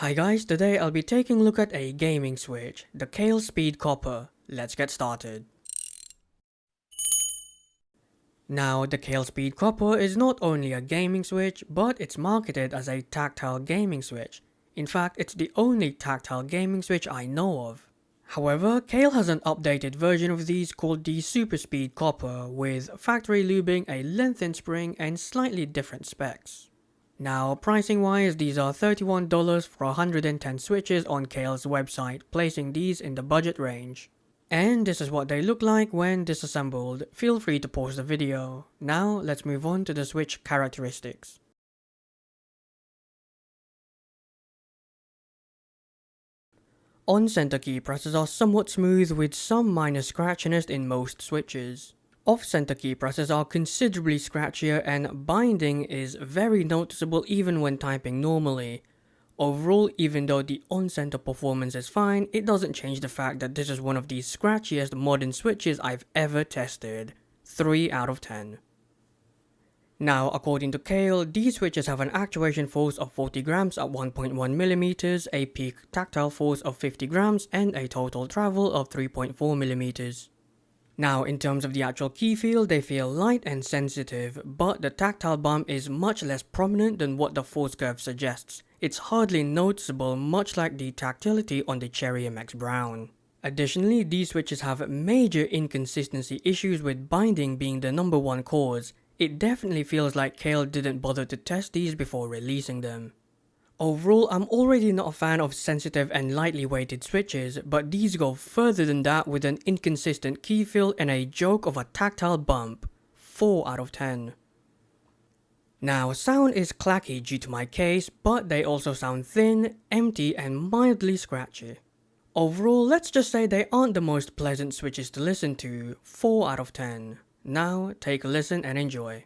Hi guys, today I'll be taking a look at a gaming switch, the Kailh Speed Copper. Let's get started. Now, the Kailh Speed Copper is not only a gaming switch, but it's marketed as a tactile gaming switch. In fact, it's the only tactile gaming switch I know of. However, Kailh has an updated version of these called the Super Speed Copper, with factory lubing, a lengthened spring, and slightly different specs. Now, pricing wise, these are $31 for 110 switches on Kailh's website, placing these in the budget range. And this is what they look like when disassembled. Feel free to pause the video. Now, let's move on to the switch characteristics. On-center key presses are somewhat smooth with some minor scratchiness in most switches. Off-center key presses are considerably scratchier and binding is very noticeable even when typing normally. Overall, even though the on-center performance is fine, it doesn't change the fact that this is one of the scratchiest modern switches I've ever tested. 3 out of 10. Now, according to Kailh, these switches have an actuation force of 40 grams at 1.1mm, a peak tactile force of 50 grams, and a total travel of 3.4mm. Now, in terms of the actual key feel, they feel light and sensitive, but the tactile bump is much less prominent than what the force curve suggests. It's hardly noticeable, much like the tactility on the Cherry MX Brown. Additionally, these switches have major inconsistency issues, with binding being the number one cause. It definitely feels like Kailh didn't bother to test these before releasing them. Overall, I'm already not a fan of sensitive and lightly weighted switches, but these go further than that with an inconsistent key feel and a joke of a tactile bump. 4 out of 10. Now, sound is clacky due to my case, but they also sound thin, empty, and mildly scratchy. Overall, let's just say they aren't the most pleasant switches to listen to. 4 out of 10. Now, take a listen and enjoy.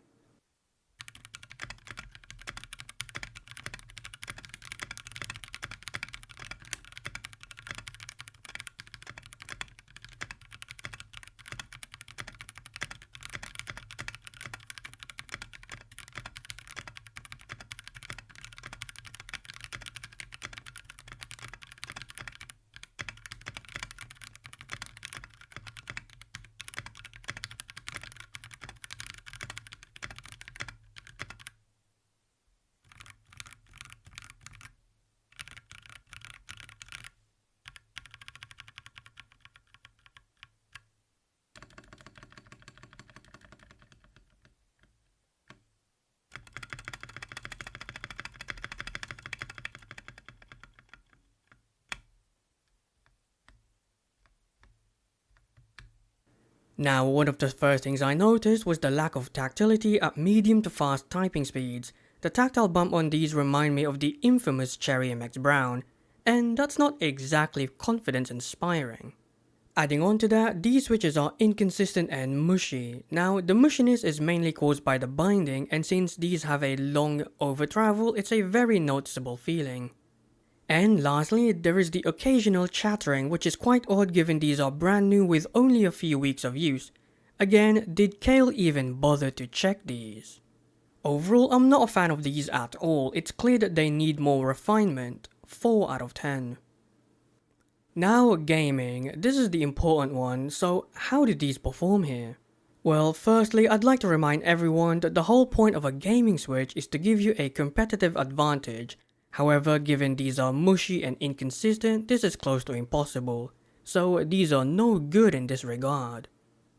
Now, one of the first things I noticed was the lack of tactility at medium to fast typing speeds. The tactile bump on these remind me of the infamous Cherry MX Brown, and that's not exactly confidence inspiring. Adding on to that, these switches are inconsistent and mushy. Now, the mushiness is mainly caused by the binding, and since these have a long over travel, it's a very noticeable feeling. And lastly, there is the occasional chattering, which is quite odd given these are brand new with only a few weeks of use. Again, did Kailh even bother to check these? Overall, I'm not a fan of these at all. It's clear that they need more refinement. 4 out of 10. Now, gaming. This is the important one, so how did these perform here? Well, firstly, I'd like to remind everyone that the whole point of a gaming switch is to give you a competitive advantage. However, given these are mushy and inconsistent, this is close to impossible, so these are no good in this regard.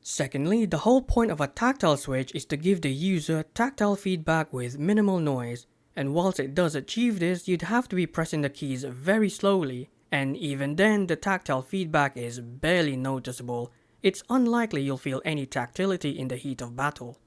Secondly, the whole point of a tactile switch is to give the user tactile feedback with minimal noise, and whilst it does achieve this, you'd have to be pressing the keys very slowly, and even then the tactile feedback is barely noticeable. It's unlikely you'll feel any tactility in the heat of battle.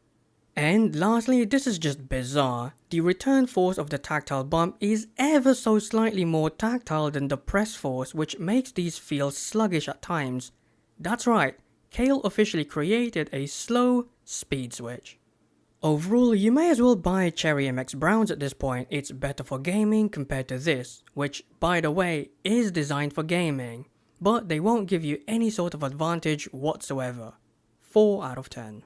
And lastly, this is just bizarre. The return force of the tactile bump is ever so slightly more tactile than the press force, which makes these feel sluggish at times. That's right, Kailh officially created a slow speed switch. Overall, you may as well buy Cherry MX Browns at this point. It's better for gaming compared to this, which, by the way, is designed for gaming, but they won't give you any sort of advantage whatsoever. 4 out of 10.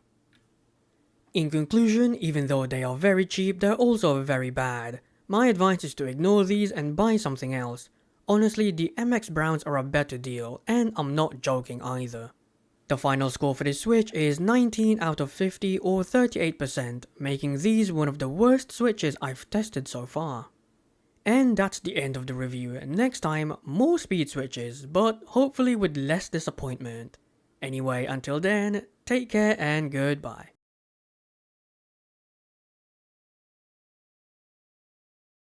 In conclusion, even though they are very cheap, they're also very bad. My advice is to ignore these and buy something else. Honestly, the MX Browns are a better deal, and I'm not joking either. The final score for this switch is 19 out of 50 or 38%, making these one of the worst switches I've tested so far. And that's the end of the review. Next time, more speed switches, but hopefully with less disappointment. Anyway, until then, take care and goodbye.